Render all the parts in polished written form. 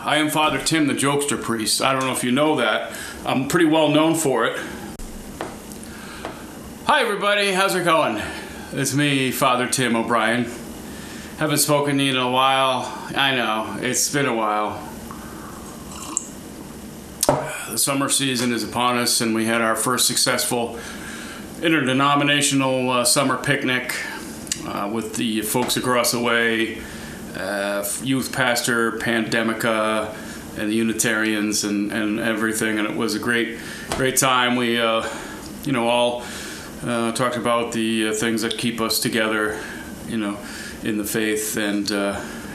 I am Father Tim, the Jokester Priest. I don't know if you know that. I'm pretty well known for it. Hi everybody, how's it going? It's me, Father Tim O'Brien. Haven't spoken to you in a while. I know, it's been a while. The summer season is upon us, and we had our first successful interdenominational summer picnic with the folks across the way, youth pastor, Pandemica, and the Unitarians and everything, and it was a great time. We all talked about the things that keep us together, in the faith, and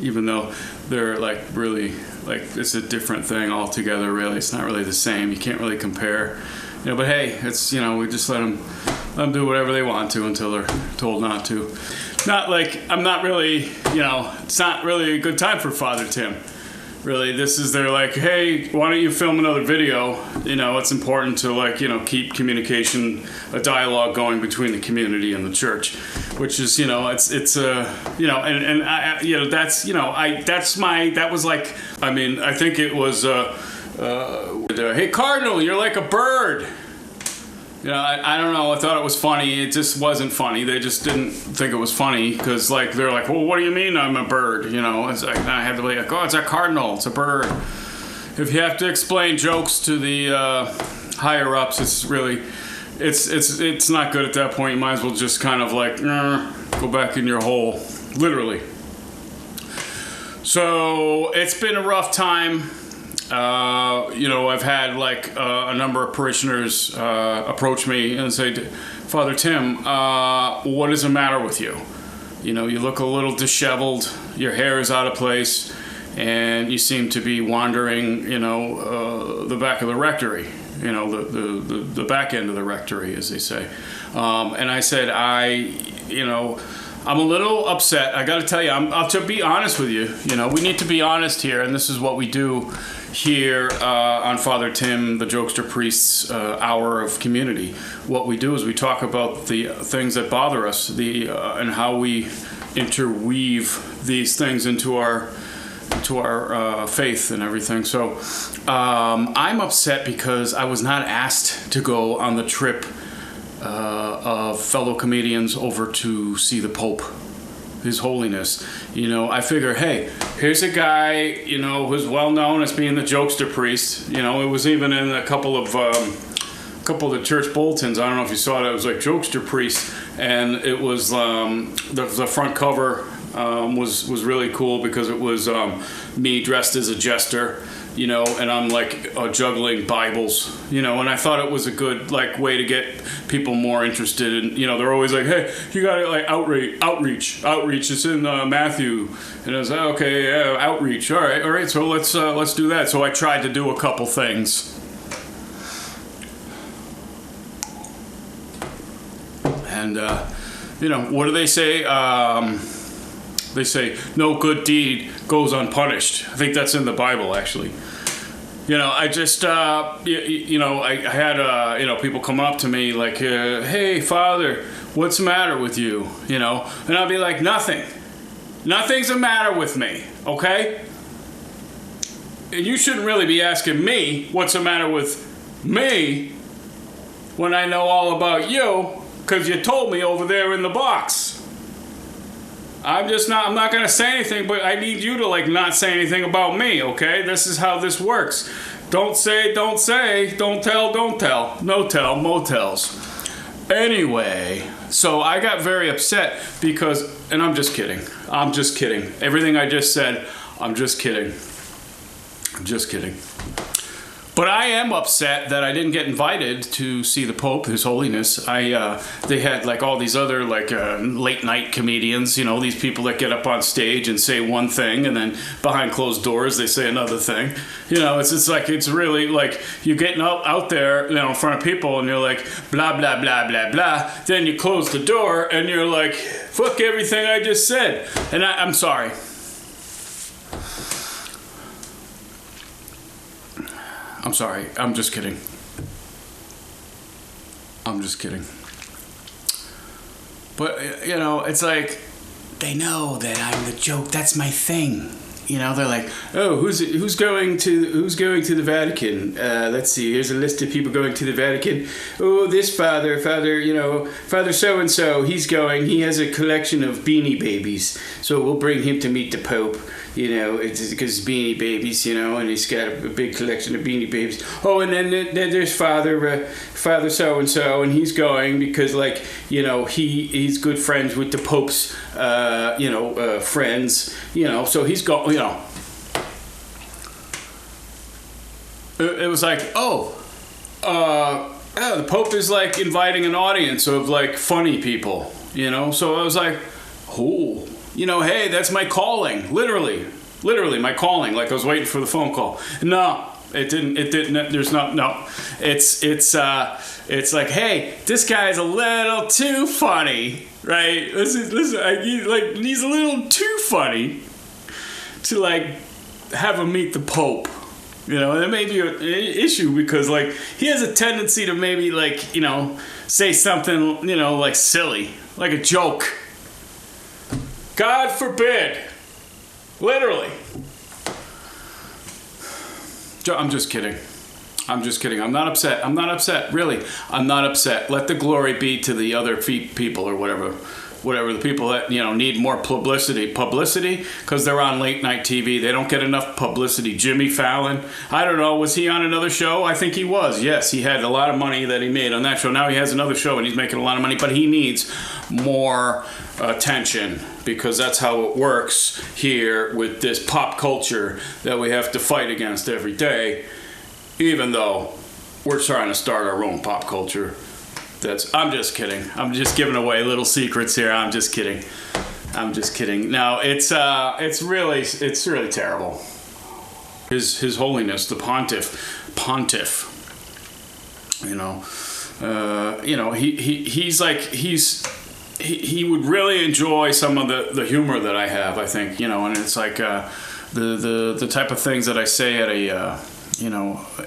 even though they're really it's a different thing altogether. Really, it's not really the same. You can't really compare, but hey, it's we just let them do whatever they want to until they're told not to. Not like I'm not really, it's not really a good time for Father Tim. Really, this is they're like, hey, why don't you film another video? It's important to keep communication, a dialogue going between the community and the church, which is that's I think it was hey Cardinal, you're like a bird. I don't know. I thought it was funny. It just wasn't funny. They just didn't think it was funny because, they're like, well, what do you mean I'm a bird? It's like, I had to be like, oh, it's a cardinal. It's a bird. If you have to explain jokes to the higher ups, it's really, it's not good at that point. You might as well just kind of go back in your hole, literally. So it's been a rough time. I've had a number of parishioners approach me and say, Father Tim, what is the matter with you? You look a little disheveled, your hair is out of place, and you seem to be wandering, the back of the rectory, the back end of the rectory, as they say. And I said, I'm a little upset. I got to tell you, to be honest with you, we need to be honest here, and this is what we do here on Father Tim, the Jokester Priest's hour of community. What we do is we talk about the things that bother us, and how we interweave these things into our faith and everything. So I'm upset because I was not asked to go on the trip of fellow comedians over to see the Pope, His Holiness. I figure, hey, here's a guy, who's well known as being the Jokester Priest. It was even in a couple of the church bulletins. I don't know if you saw it. It was like Jokester Priest, and it was the front cover was really cool because it was me dressed as a jester. And I'm juggling Bibles, and I thought it was a good way to get people more interested in, they're always like, hey, you got it outreach, it's in Matthew, and I was like, okay, yeah, outreach, all right, so let's do that. So I tried to do a couple things, and what do they say? They say no good deed goes unpunished. I think that's in the Bible, actually. I just, I had, people come up to me like, hey, Father, what's the matter with you? And I'll be like, nothing. Nothing's the matter with me, okay? And you shouldn't really be asking me what's the matter with me when I know all about you because you told me over there in the box. I'm not going to say anything, but I need you to not say anything about me, okay? This is how this works. Don't say, don't tell, no tell, motels. Anyway, so I got very upset because, and I'm just kidding. Everything I just said, I'm just kidding. But I am upset that I didn't get invited to see the Pope, His Holiness. They had all these other late night comedians, these people that get up on stage and say one thing and then behind closed doors they say another thing. It's really you're getting out there, in front of people and you're like blah blah blah blah blah. Then you close the door and you're like, fuck everything I just said. And I'm sorry. I'm sorry. I'm just kidding. But, it's they know that I'm the joke. That's my thing. you know, they're like, oh, who's going to the Vatican? Let's see. Here's a list of people going to the Vatican. Oh, this father, Father so and so. He's going. He has a collection of Beanie Babies, so we'll bring him to meet the Pope. You know, it's because Beanie Babies. You know, and he's got a big collection of Beanie Babies. Oh, and then there's Father so and so, and he's going because, like, you know, he's good friends with the Pope's friends. You know, so he's going. You know, it was like, the Pope is like inviting an audience of like funny people, you know. So I was like, oh, you know, hey, that's my calling, literally my calling. Like I was waiting for the phone call. No, it didn't. There's not. No, it's like, hey, this guy's a little too funny, right? Listen, he's a little too funny to like have him meet the Pope. You know, that may be an issue because, like, he has a tendency to maybe, like, you know, say something, you know, like silly, like a joke. God forbid. Literally. I'm just kidding. I'm not upset. Really. I'm not upset. Let the glory be to the other people or whatever the people that, you know, need more publicity because they're on late night TV. They don't get enough publicity. Jimmy Fallon, I don't know, was he on another show? I think he was. Yes, he had a lot of money that he made on that show. Now he has another show and he's making a lot of money, but he needs more attention because that's how it works here with this pop culture that we have to fight against every day, even though we're trying to start our own pop culture. I'm just kidding. I'm just giving away little secrets here. I'm just kidding. No, it's really terrible. His Holiness, the Pontiff. He would really enjoy some of the humor that I have. I think, you know, and it's like the type of things that I say at a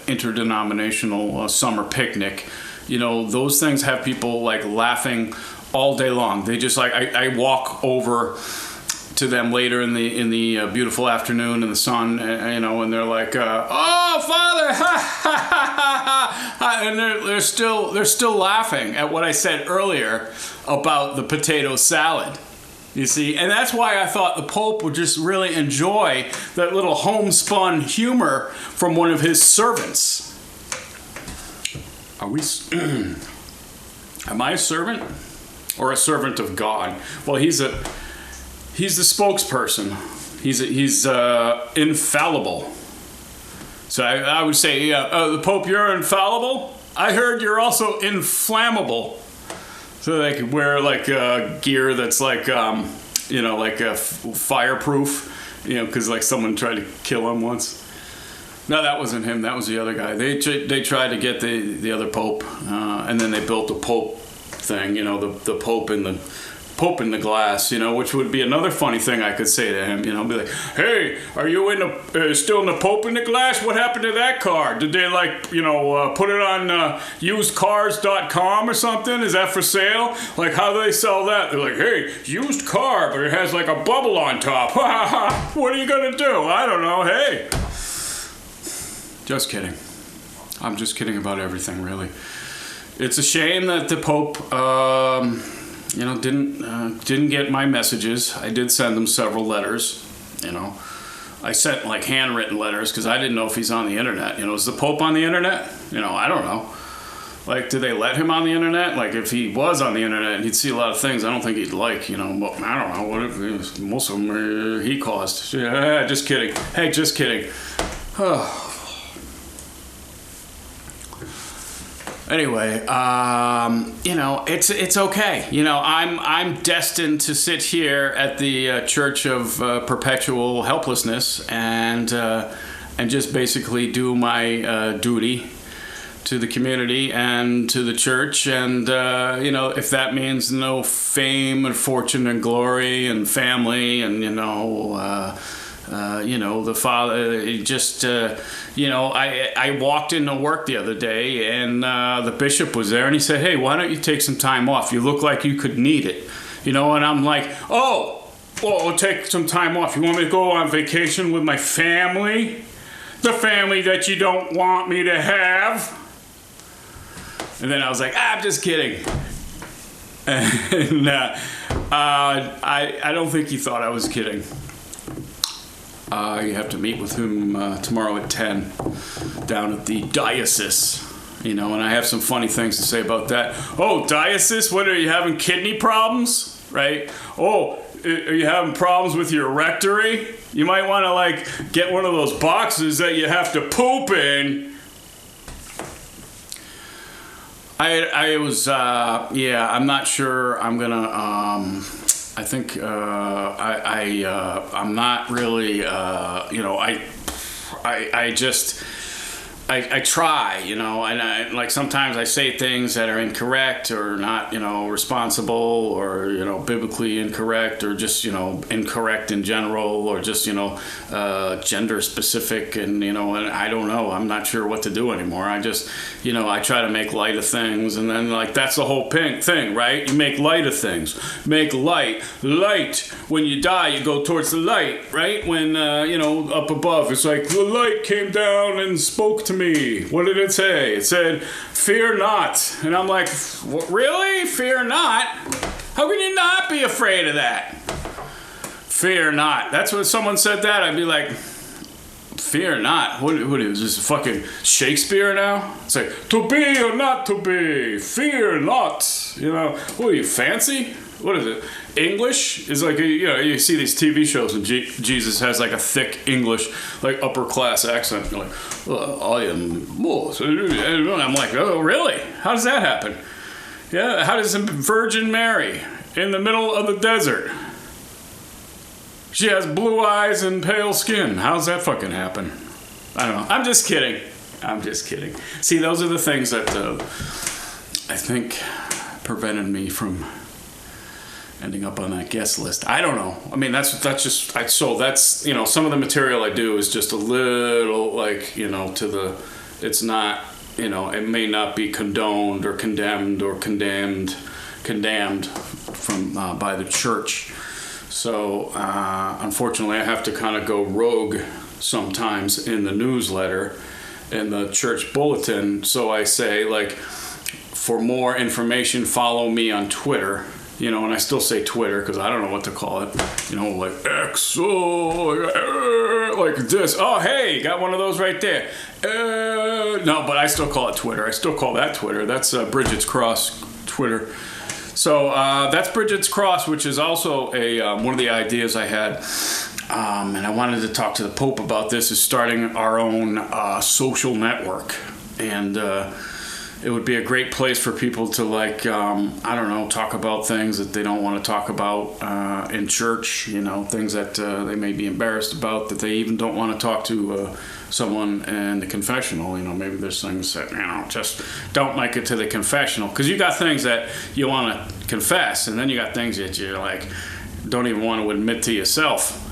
interdenominational summer picnic. You know, those things have people like laughing all day long. They just like I walk over to them later in the beautiful afternoon in the sun, you know, and they're like, "Oh, Father!" and they're still laughing at what I said earlier about the potato salad. You see, and that's why I thought the Pope would just really enjoy that little homespun humor from one of his servants. Am I a servant or a servant of God? Well, he's the spokesperson. He's infallible. So I would say, the Pope, you're infallible. I heard you're also inflammable. So they could wear like gear that's like fireproof, you know, because like someone tried to kill him once. No, that wasn't him. That was the other guy. They tried to get the other Pope, and then they built the Pope thing. You know, the Pope in the glass. You know, which would be another funny thing I could say to him. You know, be like, "Hey, are you still in the Pope in the glass? What happened to that car? Did they put it on usedcars.com or something? Is that for sale? Like, how do they sell that?" They're like, "Hey, used car, but it has like a bubble on top. What are you gonna do? I don't know. Hey." Just kidding. I'm just kidding about everything, really. It's a shame that the Pope, didn't get my messages. I did send him several letters. You know, I sent like handwritten letters because I didn't know if he's on the internet. You know, is the Pope on the internet? You know, I don't know. Like, do they let him on the internet? Like, if he was on the internet, he'd see a lot of things I don't think he'd like. You know, I don't know. What if most of them he caused? Yeah, just kidding. Hey, just kidding. Anyway, it's okay. You know, I'm destined to sit here at the Church of Perpetual Helplessness and just basically do my duty to the community and to the church, and if that means no fame and fortune and glory and family and the Father, I walked into work the other day and the bishop was there and he said, "Hey, why don't you take some time off? You look like you could need it." You know, and I'm like, "Oh, Well, I'll take some time off. You want me to go on vacation with my family? The family that you don't want me to have? And then I was like, I'm just kidding. And I don't think he thought I was kidding. You have to meet with him tomorrow at 10 down at the diocese. And I have some funny things to say about that. Oh, diocese? What, are you having kidney problems? Right? Oh, are you having problems with your rectory? You might want to get one of those boxes that you have to poop in. I'm not sure I'm gonna, I think, I'm not really, I try, and I sometimes I say things that are incorrect or not, responsible or, biblically incorrect or just, incorrect in general or just, gender specific and I don't know. I'm not sure what to do anymore. I just, I try to make light of things and then that's the whole thing, right? You make light of things. Make light. When you die, you go towards the light, right? When, up above, it's like the light came down and spoke to me. What did it say? It said, fear not. And I'm like, really? Fear not? How can you not be afraid of that? Fear not. That's what someone said that. I'd be like, fear not. What is this, fucking Shakespeare now? It's like, to be or not to be. Fear not. What are you, fancy? What is it? English is like, you see these TV shows and Jesus has a thick English, upper class accent. You're like, I am more. I'm like, oh, really? How does that happen? Yeah, how does Virgin Mary in the middle of the desert? She has blue eyes and pale skin. How's that fucking happen? I don't know. I'm just kidding. See, those are the things that I think prevented me from ending up on that guest list. I don't know. I mean, that's some of the material I do is just a little it's not, it may not be condoned or condemned from by the church. So unfortunately I have to kind of go rogue sometimes in the newsletter, in the church bulletin. So I say for more information, follow me on Twitter. And I still say Twitter because I don't know what to call it. X, like this. Oh, hey, got one of those right there. No, but I still call it Twitter. I still call that Twitter. That's Bridget's Cross Twitter. So that's Bridget's Cross, which is also one of the ideas I had. And I wanted to talk to the Pope about this, is starting our own social network. And it would be a great place for people to talk about things that they don't want to talk about in church, things that they may be embarrassed about, that they even don't want to talk to someone in the confessional. Maybe there's things that, just don't make it to the confessional. Because you got things that you want to confess, and then you got things that you don't even want to admit to yourself.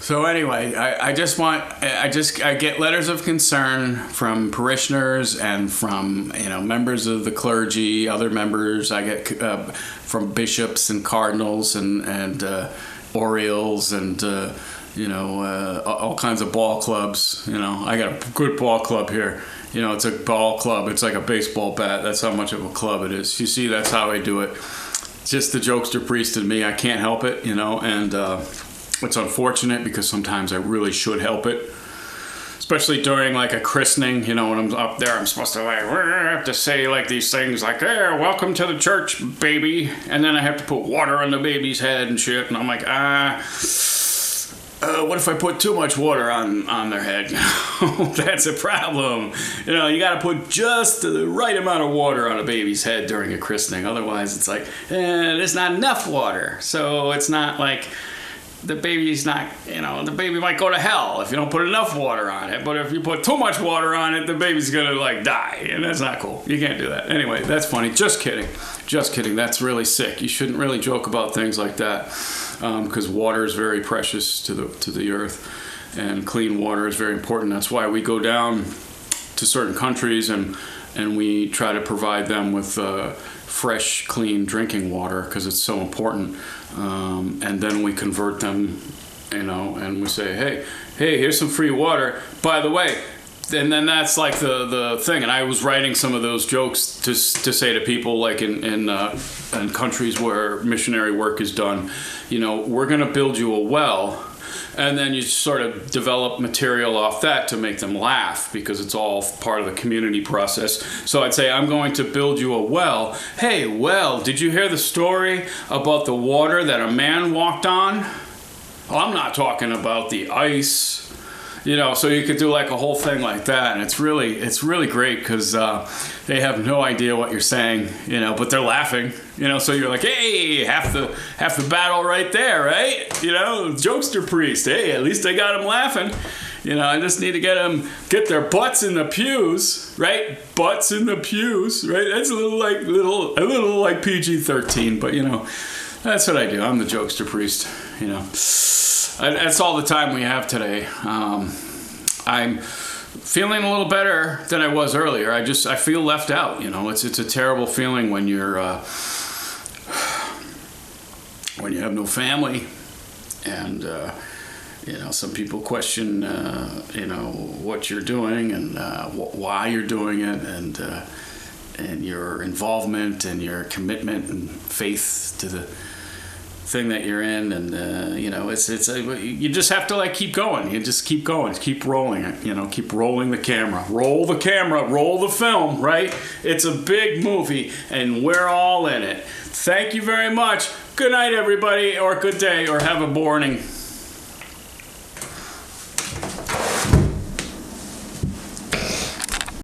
So anyway, I get letters of concern from parishioners and from members of the clergy, other members. I get from bishops and cardinals and Orioles and all kinds of ball clubs. I got a good ball club here. It's a ball club. It's like a baseball bat. That's how much of a club it is. You see, that's how I do it. It's just the jokester priest in me. I can't help it, and. It's unfortunate because sometimes I really should help it, especially during a christening. When I'm up there, I'm supposed to have to say these things hey, welcome to the church, baby, and then I have to put water on the baby's head and shit, and I'm like, what if I put too much water on their head? That's a problem. You got to put just the right amount of water on a baby's head during a christening. Otherwise, it's there's not enough water, so it's not the baby's not, the baby might go to hell if you don't put enough water on it. But if you put too much water on it, the baby's gonna die, and that's not cool. You can't do that. Anyway, that's funny. Just kidding. That's really sick. You shouldn't really joke about things like that, because water is very precious to the earth. and clean water is very important. That's why we go down to certain countries and we try to provide them with fresh, clean drinking water because it's so important. And then we convert them, and we say, hey, here's some free water. By the way, and then that's like the thing. And I was writing some of those jokes to say to people, like in countries where missionary work is done, we're going to build you a well. And then you sort of develop material off that to make them laugh because it's all part of the community process. So I'd say, I'm going to build you a well. Hey, well, did you hear the story about the water that a man walked on? Well, I'm not talking about the ice. So you could do like a whole thing like that, and it's really great because they have no idea what you're saying, but they're laughing, So you're like, hey, half the battle right there, right? Jokester priest. Hey, at least I got them laughing. I just need to get their butts in the pews, right? Butts in the pews, right? That's a little like PG-13, but that's what I do. I'm the jokester priest, That's all the time we have today. I'm feeling a little better than I was earlier. I feel left out. It's a terrible feeling when when you have no family, and some people question what you're doing and why you're doing it, and your involvement and your commitment and faith to the thing that you're in, and you just have to keep going. You just keep going, keep rolling it. Keep rolling the camera, roll the film. Right? It's a big movie, and we're all in it. Thank you very much. Good night, everybody, or good day, or have a morning.